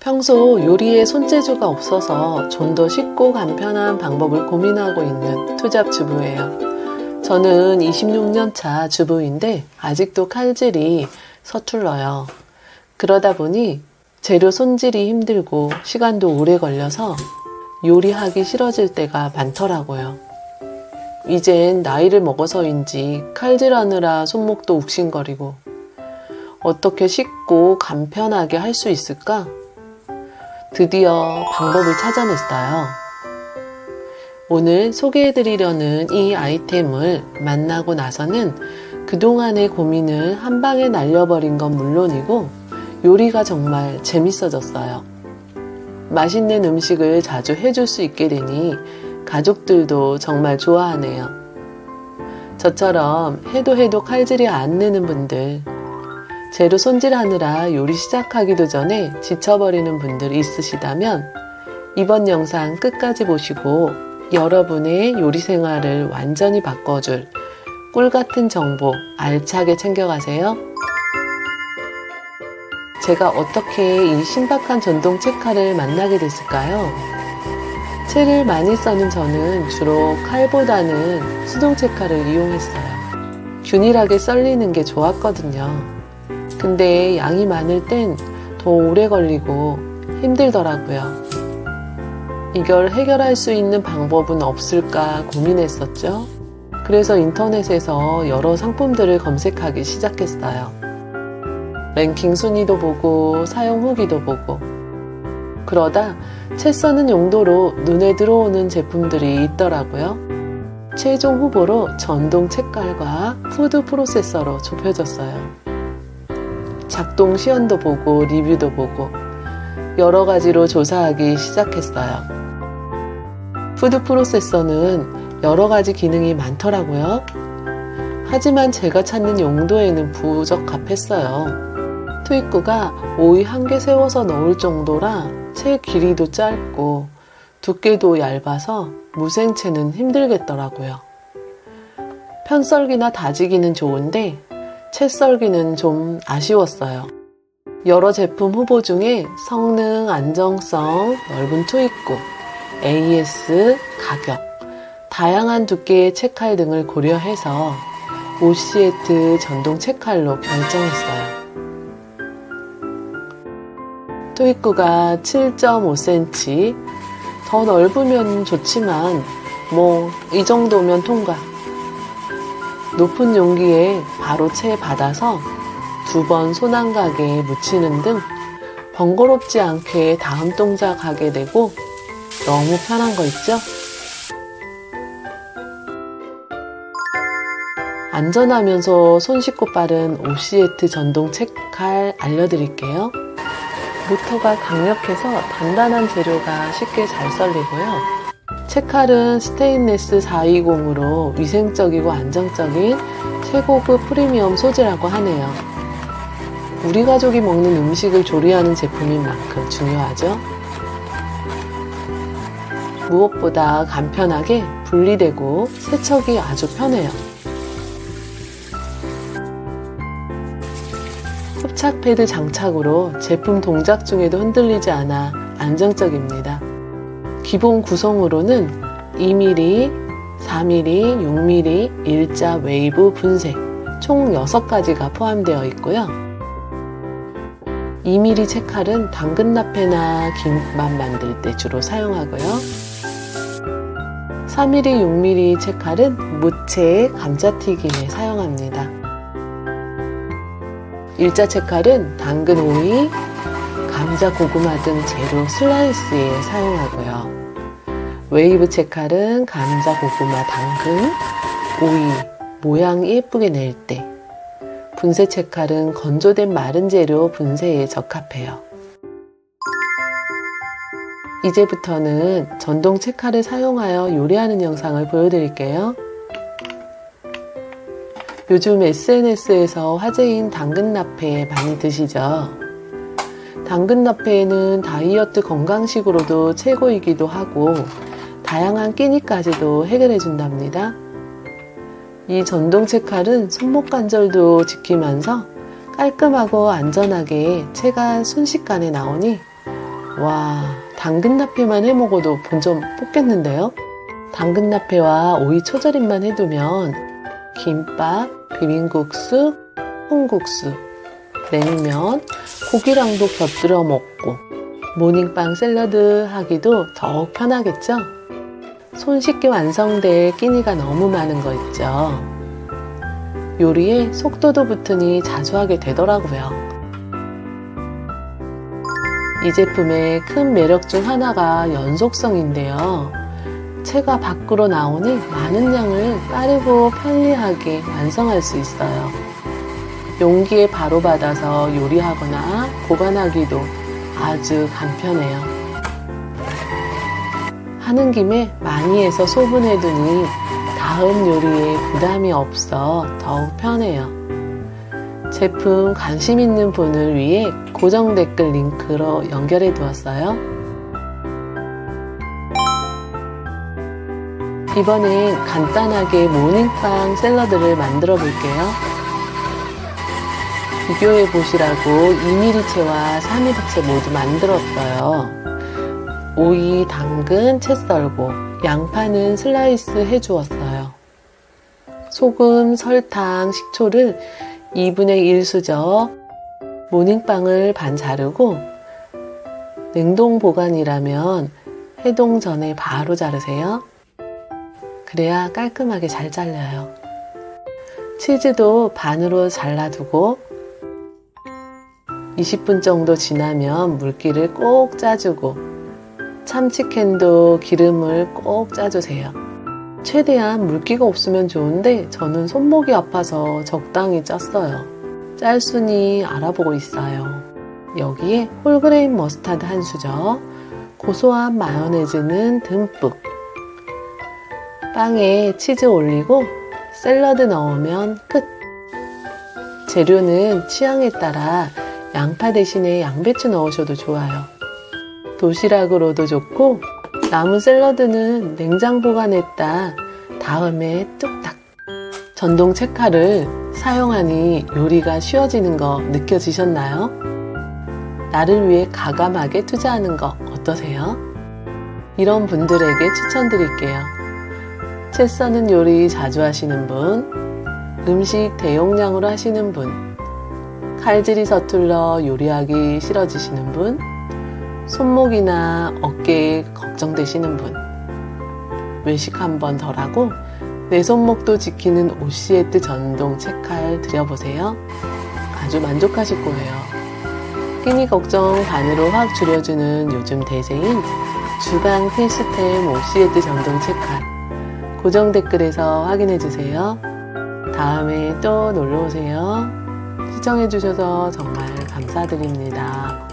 평소 요리에 손재주가 없어서 좀 더 쉽고 간편한 방법을 고민하고 있는 투잡 주부예요. 저는 26년 차 주부인데 아직도 칼질이 서툴러요. 그러다 보니 재료 손질이 힘들고 시간도 오래 걸려서 요리하기 싫어질 때가 많더라고요. 이젠 나이를 먹어서인지 칼질하느라 손목도 욱신거리고 어떻게 쉽고 간편하게 할 수 있을까? 드디어 방법을 찾아냈어요. 오늘 소개해드리려는 이 아이템을 만나고 나서는 그동안의 고민을 한 방에 날려버린 건 물론이고 요리가 정말 재밌어졌어요. 맛있는 음식을 자주 해줄 수 있게 되니 가족들도 정말 좋아하네요. 저처럼 해도 칼질이 안 느는 분들, 재료 손질하느라 요리 시작하기도 전에 지쳐버리는 분들 있으시다면 이번 영상 끝까지 보시고 여러분의 요리 생활을 완전히 바꿔줄 꿀같은 정보 알차게 챙겨가세요. 제가 어떻게 이 신박한 전동 채칼을 만나게 됐을까요? 채를 많이 써는 저는 주로 칼보다는 수동 채칼을 이용했어요. 균일하게 썰리는 게 좋았거든요. 근데 양이 많을 땐 더 오래 걸리고 힘들더라고요. 이걸 해결할 수 있는 방법은 없을까 고민했었죠. 그래서 인터넷에서 여러 상품들을 검색하기 시작했어요. 랭킹 순위도 보고 사용 후기도 보고 그러다 채 써는 용도로 눈에 들어오는 제품들이 있더라고요. 최종 후보로 전동 채칼과 푸드 프로세서로 좁혀졌어요. 작동 시연도 보고 리뷰도 보고 여러 가지로 조사하기 시작했어요. 푸드 프로세서는 여러 가지 기능이 많더라고요. 하지만 제가 찾는 용도에는 부적합했어요. 투입구가 오이 한 개 세워서 넣을 정도라 채 길이도 짧고 두께도 얇아서 무생채는 힘들겠더라고요. 편썰기나 다지기는 좋은데 채 썰기는 좀 아쉬웠어요. 여러 제품 후보 중에 성능, 안정성, 넓은 투입구, AS, 가격, 다양한 두께의 채칼 등을 고려해서 오시에트 전동 채칼로 결정했어요. 투입구가 7.5cm, 더 넓으면 좋지만 이 정도면 통과. 높은 용기에 바로 채 받아서 2번 손안각에 묻히는 등 번거롭지 않게 다음 동작 하게 되고 너무 편한 거 있죠? 안전하면서 손쉽고 빠른 오시에트 전동 채칼 알려드릴게요. 모터가 강력해서 단단한 재료가 쉽게 잘 썰리고요. 채칼은 스테인레스 420으로 위생적이고 안정적인 최고급 프리미엄 소재라고 하네요. 우리 가족이 먹는 음식을 조리하는 제품인 만큼 중요하죠. 무엇보다 간편하게 분리되고 세척이 아주 편해요. 흡착 패드 장착으로 제품 동작 중에도 흔들리지 않아 안정적입니다. 기본 구성으로는 2mm, 4mm, 6mm, 일자 웨이브 분쇄 총 6가지가 포함되어 있고요. 2mm 채칼은 당근 라페나 김밥 만들 때 주로 사용하고요. 4mm, 6mm 채칼은 무채, 감자튀김에 사용합니다. 일자 채칼은 당근 오이, 감자 고구마 등 재료 슬라이스에 사용하고요. 웨이브 채칼은 감자 고구마 당근, 오이, 모양 예쁘게 낼 때, 분쇄 채칼은 건조된 마른 재료 분쇄에 적합해요. 이제부터는 전동 채칼을 사용하여 요리하는 영상을 보여드릴게요. 요즘 SNS에서 화제인 당근 라페 많이 드시죠? 당근 라페는 다이어트 건강식으로도 최고이기도 하고 다양한 끼니까지도 해결해 준답니다. 이 전동 채칼은 손목 관절도 지키면서 깔끔하고 안전하게 채가 순식간에 나오니 와, 당근 나페만 해 먹어도 본전 뽑겠는데요? 당근 나페와 오이 초절임만 해두면 김밥, 비빔국수, 콩국수, 냉면, 고기랑도 곁들여 먹고 모닝빵 샐러드 하기도 더욱 편하겠죠? 손쉽게 완성될 끼니가 너무 많은 거 있죠? 요리에 속도도 붙으니 자주 하게 되더라고요. 이 제품의 큰 매력 중 하나가 연속성인데요. 채가 밖으로 나오니 많은 양을 빠르고 편리하게 완성할 수 있어요. 용기에 바로 받아서 요리하거나 보관하기도 아주 간편해요. 하는 김에 많이 해서 소분해두니 다음 요리에 부담이 없어 더욱 편해요. 제품 관심 있는 분을 위해 고정 댓글 링크로 연결해 두었어요. 이번엔 간단하게 모닝빵 샐러드를 만들어 볼게요. 비교해 보시라고 2mm채와 3mm채 모두 만들었어요. 오이, 당근, 채 썰고 양파는 슬라이스 해주었어요. 소금, 설탕, 식초를 2분의 1 수저, 모닝빵을 반 자르고 냉동 보관이라면 해동 전에 바로 자르세요. 그래야 깔끔하게 잘 잘려요. 치즈도 반으로 잘라두고 20분 정도 지나면 물기를 꼭 짜주고 참치캔도 기름을 꼭 짜주세요. 최대한 물기가 없으면 좋은데 저는 손목이 아파서 적당히 짰어요. 짤순이 알아보고 있어요. 여기에 홀그레인 머스타드 한 수저, 고소한 마요네즈는 듬뿍, 빵에 치즈 올리고 샐러드 넣으면 끝! 재료는 취향에 따라 양파 대신에 양배추 넣으셔도 좋아요. 도시락으로도 좋고 남은 샐러드는 냉장 보관했다 다음에 뚝딱. 전동 채칼을 사용하니 요리가 쉬워지는 거 느껴지셨나요? 나를 위해 가감하게 투자하는 거 어떠세요? 이런 분들에게 추천드릴게요. 채 써는 요리 자주 하시는 분, 음식 대용량으로 하시는 분, 칼질이 서툴러 요리하기 싫어지시는 분, 손목이나 어깨에 걱정되시는 분, 외식 한 번 덜하고 내 손목도 지키는 오시에트 전동 채칼 들여보세요. 아주 만족하실 거예요. 끼니 걱정 반으로 확 줄여주는 요즘 대세인 주방 필수템 오시에트 전동 채칼. 고정 댓글에서 확인해주세요. 다음에 또 놀러오세요. 시청해주셔서 정말 감사드립니다.